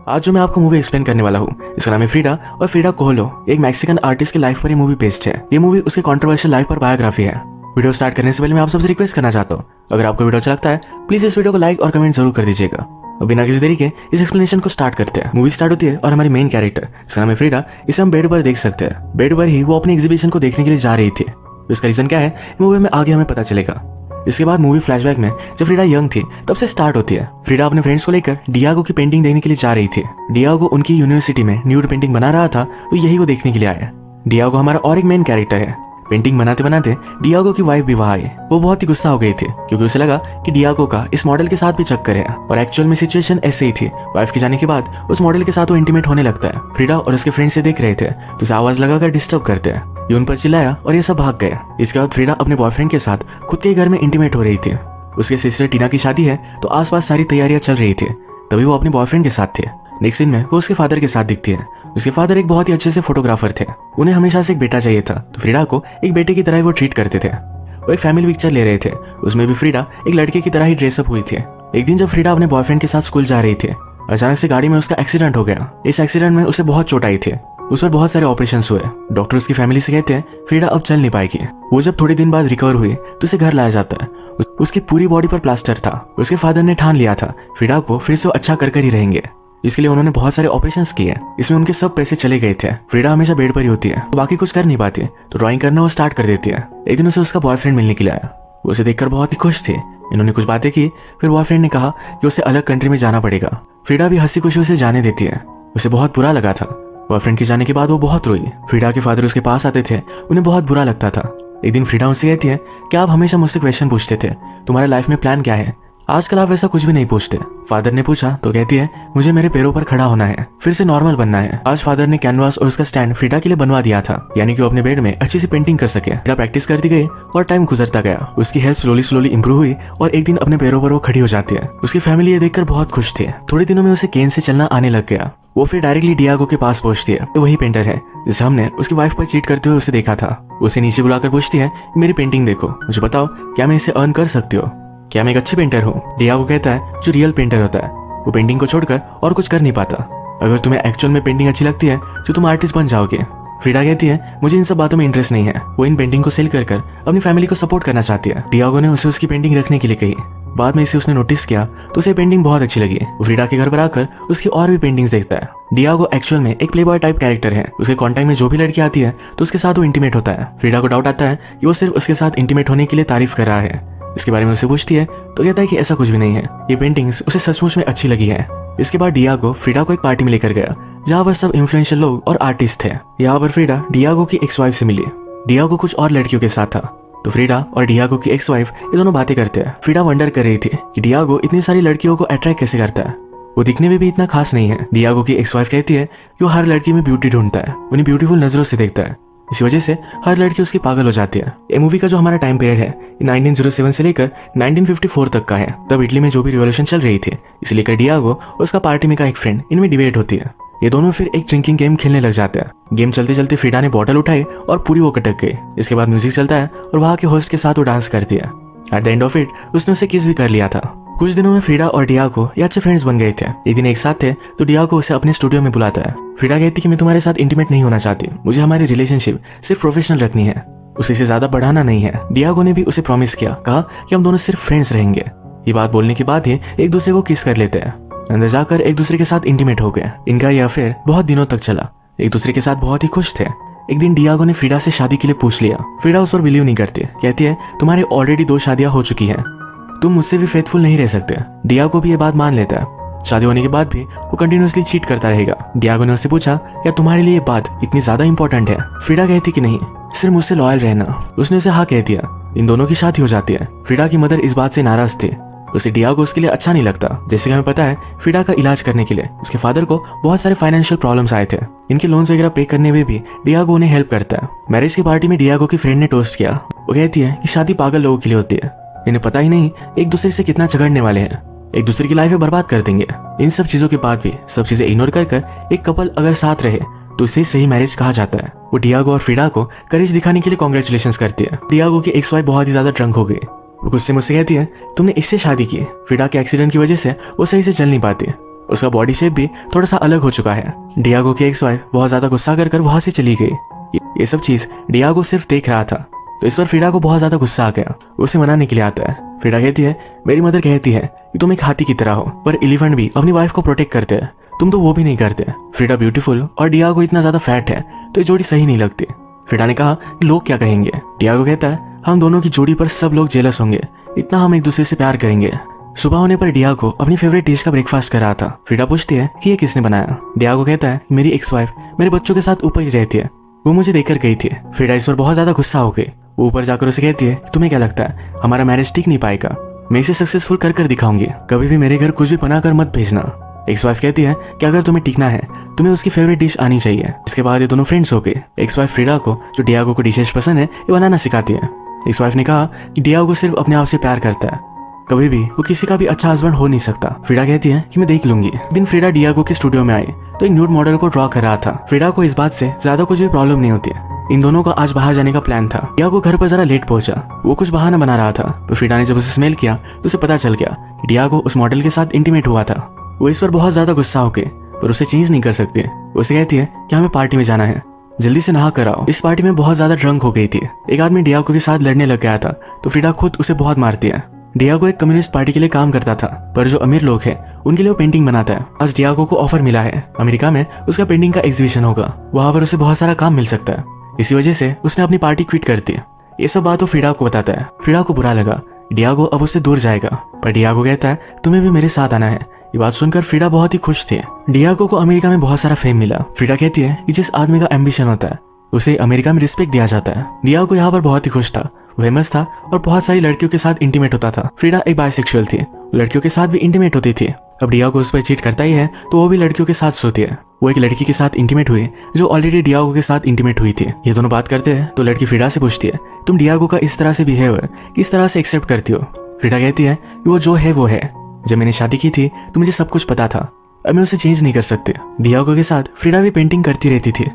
आज जो मैं आपको मूवी एक्सप्लेन करने वाला हूँ इसका नाम है फ्रीडा और फ्रीडा कोहलो एक मैक्सिकन आर्टिस्ट की लाइफ पर ये मूवी बेस्ड है। ये मूवी उसके कंट्रोवर्शियल लाइफ पर बायोग्राफी है। वीडियो स्टार्ट करने से पहले मैं आप सबसे रिक्वेस्ट करना चाहता हूँ, अगर आपको वीडियो अच्छा लगता है प्लीज इस वीडियो को लाइक और कमेंट जरूर कर दीजिएगा। अब बिना किसी देरी के इस एक्सप्लेनेशन को स्टार्ट करते हैं। मूवी स्टार्ट होती है और हमारी मेन कैरेक्टर इसका नाम है फ्रीडा, इसे हम बेड पर देख सकते हैं। बेड पर ही वो अपनी एग्जीबिशन को देखने के लिए जा रही थी। इसका रीजन क्या है मूवी में आगे हमें पता चलेगा। इसके बाद मूवी फ्लैशबैक में जब फ्रीडा यंग थी तब से स्टार्ट होती है। फ्रीडा अपने फ्रेंड्स को लेकर डियागो की पेंटिंग देखने के लिए जा रही थी। डियागो उनकी यूनिवर्सिटी में न्यूड पेंटिंग बना रहा था तो यही वो देखने के लिए आया। डियागो हमारा और एक मेन कैरेक्टर है। पेंटिंग बनाते बनाते डियागो की वाइफ भी वहां आई। वो बहुत ही गुस्सा हो गई थी क्योंकि उसे लगा कि डियागो का इस मॉडल के साथ भी चक्कर है और एक्चुअल में सिचुएशन ऐसे ही थी। वाइफ के जाने के बाद उस मॉडल के साथ वो इंटीमेट होने लगता है। फ्रीडा और उसके फ्रेंड से देख रहे थे तो उसे आवाज लगाकर डिस्टर्ब करते हैं। ये उन पर चिल्लाया और ये सब भाग गए। इसके बाद फ्रीडा अपने बॉयफ्रेंड के साथ खुद के घर में इंटीमेट हो रही थी। उसके सिस्टर टीना की शादी है तो आसपास सारी तैयारियां चल रही थी। तभी वो अपने बॉयफ्रेंड के साथ थे। नेक्स्ट सीन में वो उसके फादर के साथ दिखती है। उसके फादर एक बहुत ही अच्छे से फोटोग्राफर थे। उन्हें हमेशा से एक बेटा चाहिए था तो फ्रीडा को एक बेटे की तरह वो ट्रीट करते थे। वो एक फैमिली पिक्चर ले रहे थे, उसमें भी फ्रीडा एक लड़के की तरह ही ड्रेसअप हुई थी। एक दिन जब फ्रीडा अपने बॉयफ्रेंड के साथ स्कूल जा रही थी अचानक से गाड़ी में उसका एक्सीडेंट हो गया। इस एक्सीडेंट में उसे बहुत चोट आई थी। उस पर बहुत सारे ऑपरेशन हुए। डॉक्टर उसकी फैमिली से कहते हैं फ्रीडा अब चल नहीं पाएगी। वो जब थोड़े दिन बाद रिकवर हुई तो उसे घर लाया जाता है। उसकी पूरी बॉडी पर प्लास्टर था। उसके फादर ने ठान लिया था फ्रीडा को फिर से अच्छा कर ही रहेंगे। इसके लिए उन्होंने बहुत सारे ऑपरेशंस किए। इसमें उनके सब पैसे चले गए थे। फ्रीडा हमेशा बेड पर ही होती है तो बाकी कुछ कर नहीं पाती तो ड्राइंग करना वो स्टार्ट कर देती है। एक दिन उसे उसका बॉयफ्रेंड मिलने के लिए आया। वो उसे देखकर बहुत ही खुश थे। इन्होंने कुछ बातें की। फिर बॉयफ्रेंड ने कहा कि उसे अलग कंट्री में जाना पड़ेगा। फ्रीडा भी हंसी खुशी उसे जाने देती है। उसे बहुत बुरा लगा था। बॉयफ्रेंड के जाने के बाद वो बहुत रोई। फ्रीडा के फादर उसके पास आते थे, उन्हें बहुत बुरा लगता था। एक दिन फ्रीडा उनसे कहती है कि आप हमेशा मुझसे क्वेश्चन पूछते थे, तुम्हारे लाइफ में प्लान क्या है? आजकल आप वैसा कुछ भी नहीं पूछते। फादर ने पूछा तो कहती है मुझे मेरे पैरों पर खड़ा होना है, फिर से नॉर्मल बनना है। आज फादर ने कैनवास और उसका स्टैंड फ्रीडा के लिए बनवा दिया था, यानी कि वो अपने बेड में अच्छी सी पेंटिंग कर सके। फ्रीडा प्रैक्टिस करती गई और टाइम गुजरता गया। उसकी हेल्थ स्लोली इंप्रूव हुई और एक दिन अपने पैरों पर वो खड़ी हो जाती है। उसकी फैमिली ये देखकर बहुत खुश थी। थोड़े दिनों में उसे केन से चलना आने लग गया। वो फिर डायरेक्टली डियागो के पास पहुंचती है। तो वही पेंटर है जिसे हमने उसकी वाइफ पर चीट करते हुए उसे देखा था। उसे नीचे बुलाकर पूछती है मेरी पेंटिंग देखो, मुझे बताओ क्या मैं इसे अर्न कर सकती हो? क्या मैं एक अच्छी पेंटर हूँ? डियागो कहता है जो रियल पेंटर होता है वो पेंटिंग को छोड़कर और कुछ कर नहीं पाता। अगर तुम्हें एक्चुअल में पेंटिंग अच्छी लगती है तो तुम आर्टिस्ट बन जाओगे। फ्रीडा कहती है मुझे इन सब बातों में इंटरेस्ट नहीं है। वो इन पेंटिंग को सेल कर अपनी फैमिली को सपोर्ट करना चाहती है। डियागो ने उसे उसकी पेंटिंग रखने के लिए कही। बाद में इसे उसने नोटिस किया तो उसे पेंटिंग बहुत अच्छी लगी। वो फ्रीडा के घर पर आकर उसकी और भी पेंटिंग्स देखता है। डियागो एक्चुअल में एक प्लेबॉय टाइप कैरेक्टर है। उसके कांटेक्ट में जो भी लड़की आती है तो उसके साथ वो इंटीमेट होता है। फ्रीडा को डाउट आता है कि वो सिर्फ उसके साथ इंटीमेट होने के लिए तारीफ कर रहा है। इसके बारे में उससे पूछती है तो कहता है कि ऐसा कुछ भी नहीं है, ये पेंटिंग्स उसे सचमुच में अच्छी लगी है। इसके बाद डियागो फ्रीडा को एक पार्टी में लेकर गया जहाँ पर सब इन्फ्लुएंशियल लोग और आर्टिस्ट थे। यहाँ पर फ्रीडा डियागो की एक्स वाइफ से मिली। डियागो कुछ और लड़कियों के साथ था तो फ्रीडा और डियागो की एक्स वाइफ ये दोनों बातें करते हैं। फ्रीडा वंडर कर रही थी कि डियागो इतनी सारी लड़कियों को अट्रैक्ट कैसे करता है। वो दिखने में भी इतना खास नहीं है। डियागो की एक्स वाइफ कहती है कि वो हर लड़की में ब्यूटी ढूंढता है, उन्हें ब्यूटीफुल नजरों से देखता है। इसी वजह से हर लड़की उसकी पागल हो जाती है। ये मूवी का जो हमारा टाइम पीरियड है 1907 से लेकर 1954 तक का है। तब इटली में जो भी रिवॉल्यूशन चल रही थी इसे लेकर डियागो और उसका पार्टी में का एक फ्रेंड इनमें डिबेट होती है। ये दोनों फिर एक ड्रिंकिंग गेम खेलने लग जाते हैं। गेम चलते चलते फ्रीडा ने बॉटल उठाई और पूरी वो कटक गई। इसके बाद म्यूजिक चलता है और वहाँ के होस्ट के साथ वो डांस करती है। At the end of it उसने उसे किस भी कर लिया था। कुछ दिनों में फ्रीडा और डियागो ये अच्छे फ्रेंड्स बन गए थे। एक दिन एक साथ थे तो डियागो उसे अपने स्टूडियो में बुलाता है। फ्रीडा कहती कि मैं तुम्हारे साथ इंटीमेट नहीं होना चाहती, मुझे हमारी रिलेशनशिप सिर्फ प्रोफेशनल रखनी है, उसे से ज्यादा बढ़ाना नहीं है। डियागो ने भी उसे प्रॉमिस किया, कहा कि हम दोनों सिर्फ फ्रेंड्स रहेंगे। ये बात बोलने के बाद ही एक दूसरे को किस कर लेते हैं। अंदर जाकर एक दूसरे के साथ इंटीमेट हो गए। इनका यह अफेयर बहुत दिनों तक चला। एक दूसरे के साथ बहुत ही खुश थे। एक दिन डियागो ने फ्रीडा से शादी के लिए पूछ लिया। फ्रीडा उस पर बिलीव नहीं करती, कहती है तुम्हारे ऑलरेडी 2 शादियां हो चुकी है, तुम मुझसे भी फेथफुल नहीं रह सकते। डियागो भी ये बात मान लेता है। शादी होने के बाद भी वो कंटिन्यूअसली चीट करता रहेगा। डियागो ने उससे पूछा क्या तुम्हारे लिए ये बात इतनी ज्यादा इंपॉर्टेंट है? फ्रीडा कहती कि नहीं, सिर्फ मुझसे लॉयल रहना। उसने उसे हाँ कह दिया। इन दोनों की शादी हो जाती है। फ्रीडा की मदर इस बात से नाराज थी। उसे डियागो उसके लिए अच्छा नहीं लगता। जैसे कि हमें पता है फ्रीडा का इलाज करने के लिए उसके फादर को बहुत सारे फाइनेंशियल प्रॉब्लम्स आए थे। इनके लोन्स वगैरह पे करने में भी डियागो उन्हें हेल्प करता है। मैरिज की पार्टी में डियागो की फ्रेंड ने टोस्ट किया। वो कहती है कि शादी पागल लोगों के लिए होती है, इन्हें पता ही नहीं एक दूसरे से कितना झगड़ने वाले हैं, एक दूसरे की लाइफ में बर्बाद कर देंगे। इन सब चीजों के बाद भी सब चीजें इग्नोर कर एक कपल अगर साथ रहे तो इसे सही मैरिज कहा जाता है। वो डियागो और फ्रीडा को करेज दिखाने के लिए कांग्रेचुलेशंस करती है। डियागो की एक्स वाइफ बहुत ही ज्यादा ड्रंक हो गई। वो गुस्से मुझसे कहती है तुमने इससे शादी की। फ्रीडा के एक्सीडेंट की वजह से वो सही से चल नहीं पाती। उसका बॉडी शेप भी थोड़ा सा अलग हो चुका है। डियागो की एक्स वाइफ बहुत ज्यादा गुस्सा कर वहां से चली गई। ये सब चीज डियागो सिर्फ देख रहा था। तो इस पर फ्रीडा को बहुत ज्यादा गुस्सा आ गया। उसे मनाने के लिए आता है। फ्रीडा कहती है, मेरी मदर कहती है कि तुम एक हाथी की तरह हो, पर एलिफेंट भी अपनी वाइफ को प्रोटेक्ट करते हैं, तुम तो वो भी नहीं करते। फ्रीडा ब्यूटीफुल और डियागो इतना ज्यादा फैट है, तो ये जोड़ी सही नहीं लगती। फ्रीडा ने कहा कि लोग क्या कहेंगे। डियागो कहता है, हम दोनों की जोड़ी पर सब लोग जेलस होंगे, इतना हम एक दूसरे से प्यार करेंगे। सुबह होने पर डियागो अपनी फेवरेट डिश का ब्रेकफास्ट कर रहा था। फ्रीडा पूछती है कि ये किसने बनाया। डियागो कहता है, मेरी एक्स वाइफ मेरे बच्चों के साथ ऊपर ही रहती है, वो मुझे देकर गई थी। फ्रीडा इस पर बहुत ज्यादा गुस्सा हो गई। वो ऊपर जाकर उसे कहती है, तुम्हें क्या लगता है हमारा मैरिज टिक नहीं पाएगा? मैं इसे सक्सेसफुल कर दिखाऊंगी, कभी भी मेरे घर कुछ भी बनाकर मत भेजना। एक्स वाइफ कहती है कि अगर तुम्हें टिकना है तुम्हें उसकी फेवरेट डिश आनी चाहिए। इसके बाद ये दोनों फ्रेंड्स हो गए। एक्स वाइफ फ्रीडा को जो डियागो को डिशेस पसंद है ये बनाना सिखाती है। एक्स वाइफ ने कहा कि डियागो सिर्फ अपने आप से प्यार करता है, कभी भी वो किसी का भी अच्छा हस्बैंड हो नहीं सकता। फ्रीडा कहती है कि मैं देख लूंगी। एक दिन फ्रीडा डियागो के स्टूडियो में आई तो एक न्यूड मॉडल को ड्रॉ कर रहा था। फ्रीडा को इस बात से ज्यादा कुछ भी प्रॉब्लम नहीं होती है। इन दोनों का आज बाहर जाने का प्लान था। डियागो घर पर जरा लेट पहुंचा। वो कुछ बहाना बना रहा था, तो फ्रीडा ने जब उसे स्मेल किया तो उसे पता चल गया कि डियागो उस मॉडल के साथ इंटीमेट हुआ था। वो इस पर बहुत ज्यादा गुस्सा हो गई, पर उसे चेंज नहीं कर सकती। उसे कहती है कि हमें पार्टी में जाना है, जल्दी से नहा कर आओ। इस पार्टी में बहुत ज्यादा ड्रंक हो गई थी। एक आदमी डियागो के साथ लड़ने लग गया था, तो फ्रीडा खुद उसे बहुत मारती है। डियागो एक कम्युनिस्ट पार्टी के लिए काम करता था, पर जो अमीर लोग हैं उनके लिए वो पेंटिंग बनाता है। आज डियागो को ऑफर मिला है अमेरिका में उसका पेंटिंग का एग्जीबिशन होगा, वहां पर उसे बहुत सारा काम मिल सकता है। इसी वजह से उसने अपनी पार्टी क्विट कर दी। ये सब बात वो फ्रीडा को बताता है। फ्रीडा को बुरा लगा, डियागो अब उससे दूर जाएगा, पर डियागो कहता है तुम्हें भी मेरे साथ आना है। ये बात सुनकर फ्रीडा बहुत ही खुश थी। डियागो को अमेरिका में बहुत सारा फेम मिला। फ्रीडा कहती है कि जिस आदमी का एम्बिशन होता है उसे अमेरिका में रिस्पेक्ट दिया जाता है। डियागो यहाँ पर बहुत ही खुश था, फेमस था और बहुत सारी लड़कियों के साथ इंटीमेट होता था। फ्रीडा एक बाइसेक्सुअल थी, लड़कियों के साथ भी इंटीमेट होती थी। अब डियागो उस पर चीट करता ही है तो वो भी लड़कियों के साथ सोती है। वो एक लड़की के साथ इंटीमेट हुई जो ऑलरेडी डियागो के साथ इंटीमेट हुई थी। ये दोनों बात करते हैं तो लड़की फ्रीडा से पूछती है, तुम डियागो का इस तरह से बिहेवियर किस तरह से एक्सेप्ट करती हो? फ्रीडा कहती है कि वो जो है वो है, जब मैंने शादी की थी तो मुझे सब कुछ पता था, अब मैं उसे चेंज नहीं कर सकती। डियागो के साथ फ्रीडा भी पेंटिंग करती रहती थी।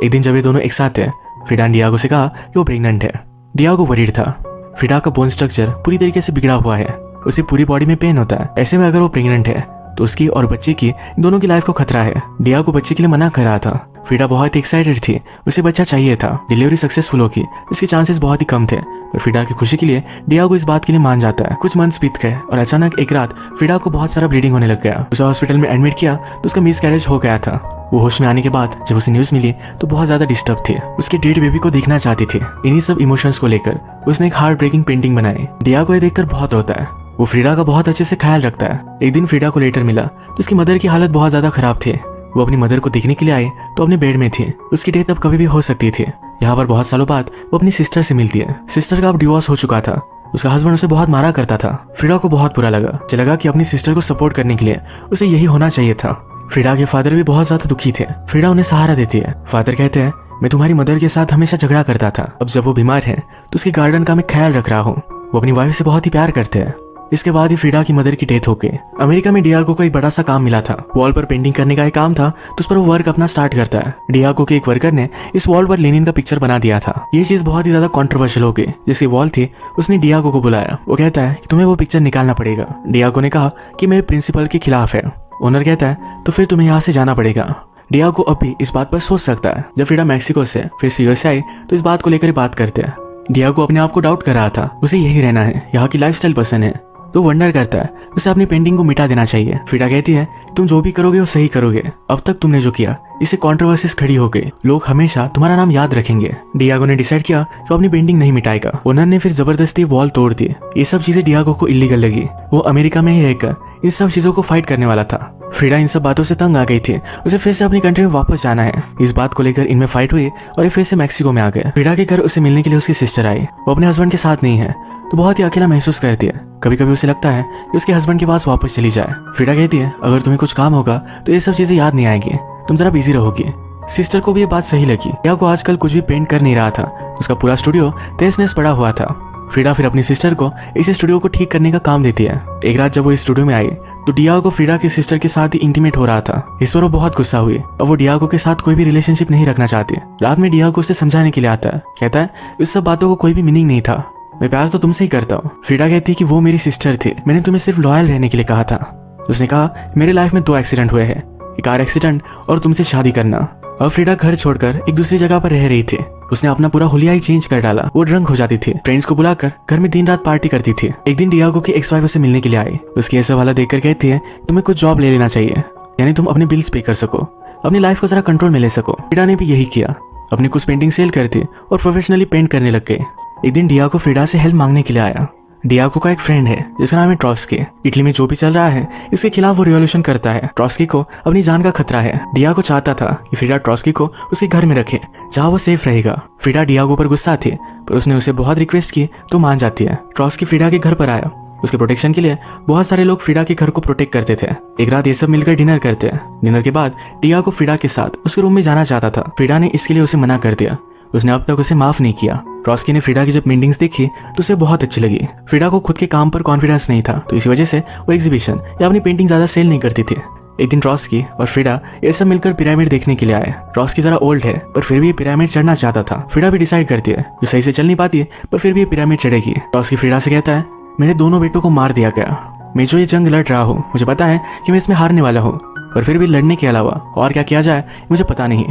एक दिन जब ये दोनों एक साथ थे, फ्रीडा ने डियागो से कहा कि वो प्रेग्नेंट है। डियागो वरीड था। फ्रीडा का बोन स्ट्रक्चर पूरी तरीके से बिगड़ा हुआ है, उसे पूरी बॉडी में पेन होता है। ऐसे में अगर वो प्रेग्नेंट है तो उसकी और बच्चे की दोनों की लाइफ को खतरा है। डियागो बच्चे के लिए मना कर रहा था। फ्रीडा बहुत एक्साइटेड थी, उसे बच्चा चाहिए था। डिलीवरी सक्सेसफुल होगी इसके चांसेस बहुत ही कम थे, पर फ्रीडा की खुशी के लिए डियागो इस बात के लिए मान जाता है। कुछ मंथ्स बीत गए और अचानक एक रात फ्रीडा को बहुत सारा ब्लीडिंग होने लग गया। उसे हॉस्पिटल में एडमिट किया तो उसका मिसकैरेज हो गया था। वो होश में आने के बाद जब उसे न्यूज मिली तो बहुत ज्यादा डिस्टर्ब थी। उसके डेड बेबी को देखना चाहती थी। इन्हीं सब इमोशंस को लेकर उसने एक हार्ट ब्रेकिंग पेंटिंग बनाई। डियागो ये देखकर बहुत रोता है। वो फ्रीडा का बहुत अच्छे से ख्याल रखता है। एक दिन फ्रीडा को लेटर मिला तो उसकी मदर की हालत बहुत ज्यादा खराब थी। वो अपनी मदर को देखने के लिए आई तो अपने बेड में थी। उसकी डेथ अब कभी भी हो सकती थी। यहाँ पर बहुत सालों बाद वो अपनी सिस्टर से मिलती है। सिस्टर का अब डिवोर्स हो चुका था। उसका हस्बैंड उसे बहुत मारा करता था। फ्रीडा को बहुत बुरा लगा। उसे लगा कि अपनी सिस्टर को सपोर्ट करने के लिए उसे यही होना चाहिए था। फ्रीडा के फादर भी बहुत ज्यादा दुखी थे। फ्रीडा उन्हें सहारा देती है। फादर कहते हैं, मैं तुम्हारी मदर के साथ हमेशा झगड़ा करता था, अब जब वो बीमार है तो उसके गार्डन का मैं ख्याल रख रहा हूँ। वो अपनी वाइफ से बहुत ही प्यार करते हैं। इसके बाद ही फ्रीडा की मदर की डेथ हो गई। अमेरिका में डियागो को एक बड़ा सा काम मिला था। वॉल पर पेंटिंग करने का एक काम था तो उस पर वो वर्क अपना स्टार्ट करता है। डियागो के एक वर्कर ने इस वॉल पर लेनिन का पिक्चर बना दिया था। ये चीज बहुत ही ज्यादा कंट्रोवर्शियल हो गई। जिसकी वॉल थी उसने डियागो को बुलाया। वो कहता है कि तुम्हें वो पिक्चर निकालना पड़ेगा। डियागो ने कहा कि मेरे प्रिंसिपल के खिलाफ है। ओनर कहता है तो फिर तुम्हें यहाँ से जाना पड़ेगा। डियागो अब भी इस बात पर सोच सकता है। जब फ्रीडा मैक्सिको से फिर यूएसए आई तो इस बात को लेकर बात करते हैं। डियागो अपने आप को डाउट कर रहा था। उसे यही रहना है, यहाँ की लाइफस्टाइल पसंद है, तो वंडर करता है उसे अपनी पेंटिंग को मिटा देना चाहिए। फ्रीडा कहती है तुम जो भी करोगे वो सही करोगे। अब तक तुमने जो किया इससे कंट्रोवर्सीज खड़ी हो गई, लोग हमेशा तुम्हारा नाम याद रखेंगे। डियागो ने डिसाइड किया कि अपनी पेंटिंग नहीं मिटाएगा। ओनर ने फिर जबरदस्ती वॉल तोड़ दी। ये सब चीजें डियागो को इलीगल लगी। वो अमेरिका में ही रहकर इन सब चीजों को फाइट करने वाला था। फ्रीडा इन सब बातों से तंग आ गई थी। उसे फिर से अपनी कंट्री में वापस जाना है। इस बात को लेकर इनमें फाइट हुई और ये फिर से मैक्सिको में आ गए। फ्रीडा के घर उसे मिलने के लिए उसकी सिस्टर आई। वो अपने हस्बैंड के साथ नहीं है तो बहुत ही अकेला महसूस करती है। कभी कभी उसे लगता है कि उसके हस्बैंड के पास वापस चली जाए। फ्रीडा कहती है अगर तुम्हें कुछ काम होगा तो ये सब चीजें याद नहीं आएगी, तुम जरा बिजी रहोगी। सिस्टर को भी ये बात सही लगी। डियागो आजकल कुछ भी पेंट कर नहीं रहा था। उसका पूरा स्टूडियो तहस नहस पड़ा हुआ था। फ्रीडा फिर अपनी सिस्टर को इस स्टूडियो को ठीक करने का काम देती है। एक रात जब वो इस स्टूडियो में आई तो डियागो फ्रीडा की सिस्टर के साथ ही इंटीमेट हो रहा था। इस पर वो बहुत गुस्सा हुई और वो डियागो के साथ कोई भी रिलेशनशिप नहीं रखना चाहती। रात में डियागो उसे समझाने के लिए आता है। कहता है इस सब बातों को कोई भी मीनिंग नहीं था, मैं प्यार तो तुमसे ही करता हूँ। फ्रीडा कहती है कि वो मेरी सिस्टर थी, मैंने तुम्हें सिर्फ लॉयल रहने के लिए कहा था। उसने कहा मेरे लाइफ में 2 एक्सीडेंट हुए हैं, एक कार एक्सीडेंट और तुमसे शादी करना। अब फ्रीडा घर छोड़कर एक दूसरी जगह पर रह रही थी। उसने अपना पूरा हुलिया ही चेंज कर डाला। वो ड्रंक हो जाती थी, फ्रेंड्स को बुलाकर घर में दिन रात पार्टी करती थी। एक दिन डियागो की एक्स वाइफ उसे मिलने के लिए आई। उसकी ऐसा वाला देखकर कहती है तुम्हें कुछ जॉब ले लेना चाहिए, यानी तुम अपने बिल्स पे कर सको, अपनी लाइफ को जरा कंट्रोल में ले सको। फ्रीडा ने भी यही किया, अपनी कुछ पेंटिंग सेल करती और प्रोफेशनली पेंट करने लग गए। एक दिन डियागो फ्रीडा से हेल्प मांगने के लिए आया। डियागो का एक फ्रेंड है जिसका नाम है ट्रॉट्स्की। इटली में जो भी चल रहा है इसके खिलाफ वो रिवॉल्यूशन करता है। ट्रॉट्स्की को अपनी जान का खतरा है। डियागो चाहता था कि फ्रीडा ट्रॉट्स्की को उसके घर में रखे जहाँ वो सेफ रहेगा। फ्रीडा डियागो पर गुस्सा थी, पर उसने उसे बहुत रिक्वेस्ट की तो मान जाती है। ट्रॉट्स्की फ्रीडा के घर पर आया। उसके प्रोटेक्शन के लिए बहुत सारे लोग फ्रीडा के घर को प्रोटेक्ट करते थे। एक रात ये सब मिलकर डिनर करते हैं। डिनर के बाद डियागो फ्रीडा के साथ उसके रूम में जाना चाहता था। फ्रीडा ने इसके लिए उसे मना कर दिया। उसने अब तक उसे माफ नहीं किया। ट्रॉट्स्की ने फ्रीडा की जब पेंटिंग्स देखी तो उसे बहुत अच्छी लगी। फ्रीडा को खुद के काम पर कॉन्फिडेंस नहीं था, तो इसी वजह से वो एग्जीबिशन या अपनी पेंटिंग ज्यादा सेल नहीं करती थी। एक दिन ट्रॉट्स्की और फ्रीडा ये सब मिलकर पिरामिड देखने के लिए आए। ट्रॉट्स्की जरा ओल्ड है, पर फिर भी ये पिरामिड चढ़ना चाहता था। फ्रीडा भी डिसाइड करती है जो सही से चल नहीं पाती है, पर फिर भी ये पिरामिड चढ़ेगी। ट्रॉट्स्की फ्रीडा से कहता है मेरे दोनों बेटों को मार दिया गया। मैं जो ये जंग लड़ रहा हूँ मुझे पता है कि मैं इसमें हारने वाला हूँ, पर फिर भी लड़ने के अलावा और क्या किया जाए मुझे पता नहीं।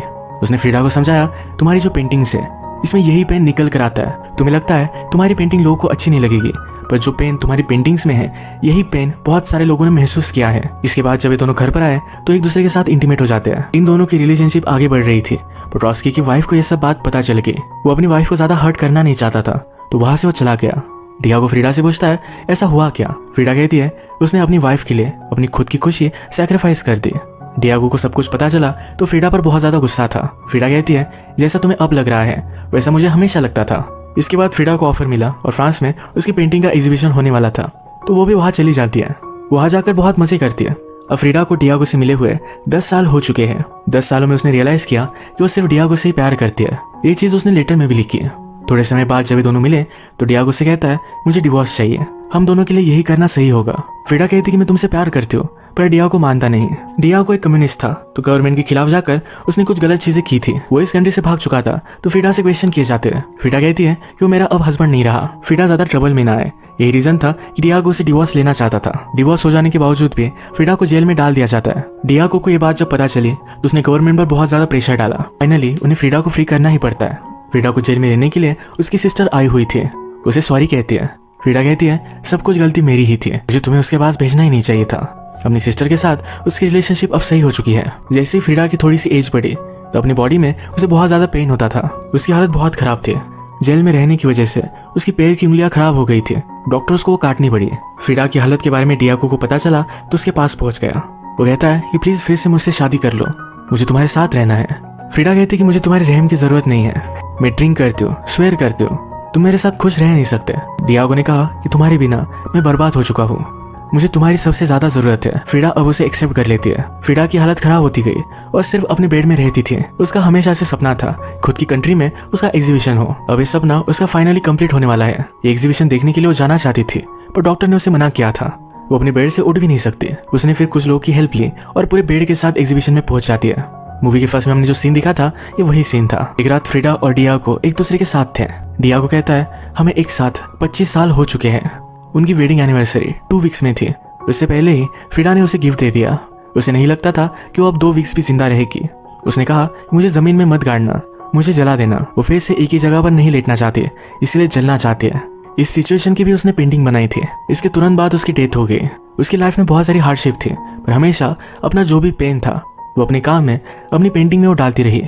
उसने फ्रीडा को समझाया तुम्हारी जो पेंटिंग्स है इसमें यही पेन निकल कर आता है। तुम्हें लगता है तुम्हारी पेंटिंग लोगों को अच्छी नहीं लगेगी, पर जो पेन तुम्हारी पेंटिंग्स में है यही पेन बहुत सारे लोगों ने महसूस किया है। इसके बाद जब ये दोनों घर पर आए तो एक दूसरे के साथ इंटीमेट हो जाते हैं। इन दोनों की रिलेशनशिप आगे बढ़ रही थी, पर ट्रॉट्स्की की वाइफ को यह सब बात पता चल गई। वो अपनी वाइफ को ज्यादा हर्ट करना नहीं चाहता था, तो वहां से वो चला गया। डियागो फ्रीडा से पूछता है ऐसा हुआ क्या। फ्रीडा कहती है उसने अपनी वाइफ के लिए अपनी खुद की खुशी सैक्रिफाइस कर दी। डियागो को सब कुछ पता चला तो फ्रीडा पर बहुत ज्यादा गुस्सा था। फ्रीडा कहती है जैसा तुम्हें अब लग रहा है वैसा मुझे हमेशा लगता था। इसके बाद फ्रीडा को ऑफर मिला और फ्रांस में उसकी पेंटिंग का एग्जीबिशन होने वाला था, तो वो भी वहां चली जाती है। वहां जाकर बहुत मजे करती है। अब फ्रीडा को डियागो से मिले हुए 10 साल हो चुके हैं। 10 सालों में उसने रियलाइज किया कि वो सिर्फ डियागो से ही प्यार करती है। ये चीज उसने लेटर में भी लिखी है। थोड़े समय बाद जब ये दोनों मिले तो डियागो से कहता है मुझे डिवोर्स चाहिए, हम दोनों के लिए यही करना सही होगा। फ्रीडा कहती कि मैं तुमसे प्यार करती हूँ, पर डियागो मानता नहीं। डियागो एक कम्युनिस्ट था, तो गवर्नमेंट के खिलाफ जाकर उसने कुछ गलत चीजें की थी। वो इस कंट्री से भाग चुका था, तो फ्रीडा से क्वेश्चन किए जाते हैं। फ्रीडा कहती है कि वो मेरा अब हस्बैंड नहीं रहा। फ्रीडा ज्यादा ट्रबल में ना आए, यही रीजन था कि डियागो से डिवोर्स लेना चाहता था। डिवोर्स हो जाने के बावजूद भी फ्रीडा को जेल में डाल दिया जाता है। डियागो को ये बात जब पता चली तो उसने गवर्नमेंट पर बहुत ज्यादा प्रेशर डाला। फाइनली उन्हें फ्रीडा को फ्री करना ही पड़ता है। फ्रीडा को जेल में रहने के लिए उसकी सिस्टर आई हुई थी, उसे सॉरी कहती है। फ्रीडा कहती है सब कुछ गलती मेरी ही थी, मुझे तुम्हें उसके पास भेजना ही नहीं चाहिए था। अपनी सिस्टर के साथ उसकी रिलेशनशिप अब सही हो चुकी है। जैसे ही फ्रीडा की थोड़ी सी एज बढ़ी तो अपनी बॉडी में उसे बहुत ज्यादा पेन होता था। उसकी हालत बहुत खराब थी। जेल में रहने की वजह से उसकी पैर की उंगलियां खराब हो गई थी, डॉक्टर्स को वो काटनी पड़ी। फ्रीडा की हालत के बारे में डियागो को पता चला तो उसके पास पहुंच गया। वो कहता है कि प्लीज फिर से मुझसे शादी कर लो, मुझे तुम्हारे साथ रहना है। फ्रीडा कहती है कि मुझे तुम्हारे रहम की जरूरत नहीं है, मैं ड्रिंक करती हूँ, स्वेयर करती हूँ, तुम मेरे साथ खुश रह नहीं सकते। डियागो ने कहा कि तुम्हारे बिना मैं बर्बाद हो चुका हूँ, मुझे तुम्हारी सबसे ज्यादा जरूरत है। फ्रीडा अब उसे एक्सेप्ट कर लेती है। फ्रीडा की हालत खराब होती गई और सिर्फ अपने बेड में रहती थी। उसका हमेशा से सपना था खुद की कंट्री में उसका एग्जीबिशन हो। अब ये सपना उसका फाइनली कंप्लीट होने वाला है। ये एग्जीबिशन देखने के लिए वो जाना चाहती थी, पर डॉक्टर ने उसे मना किया था। वो अपने बेड से उठ भी नहीं सकती। उसने फिर कुछ लोगों की हेल्प ली और पूरे बेड के साथ एग्जीबिशन में पहुंच जाती है। मूवी के फर्स्ट में हमने जो सीन दिखा था ये वही सीन था। एक रात फ्रीडा और डियागो एक दूसरे के साथ थे। डियागो कहता है हमें एक साथ 25 साल हो चुके हैं। उनकी वेडिंग एनिवर्सरी 2 वीक्स में थी। उससे पहले ही फ्रीडा ने उसे गिफ्ट दे दिया। उसे नहीं लगता था कि वो अब 2 वीक्स भी जिंदा रहेगी। उसने कहा मुझे जमीन में मत गाड़ना, मुझे जला देना। वो फिर से एक ही जगह पर नहीं लेटना चाहती, इसलिए जलना चाहती है। इस सिचुएशन की भी उसने पेंटिंग बनाई थी। इसके तुरंत बाद उसकी डेथ हो गई। उसकी लाइफ में बहुत सारी हार्डशिप थी, पर हमेशा अपना जो भी पेन था वो अपने काम में, अपनी पेंटिंग में वो डालती रही,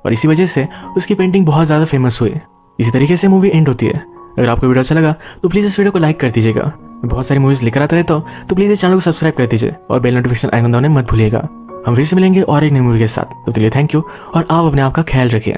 और इसी वजह से उसकी पेंटिंग बहुत ज्यादा फेमस हुई। इसी तरीके से मूवी एंड होती है। अगर आपको वीडियो अच्छा लगा तो प्लीज इस वीडियो को लाइक कर दीजिएगा। मैं बहुत सारी मूवीज लेकर आता रहता हूँ, तो प्लीज इस चैनल को सब्सक्राइब कर दीजिए और बेल नोटिफिकेशन आइकन दबाना मत भूलिएगा। हम फिर से मिलेंगे और एक नई मूवी के साथ। तो चलिए थैंक यू और आप अपने आप का ख्याल रखिए।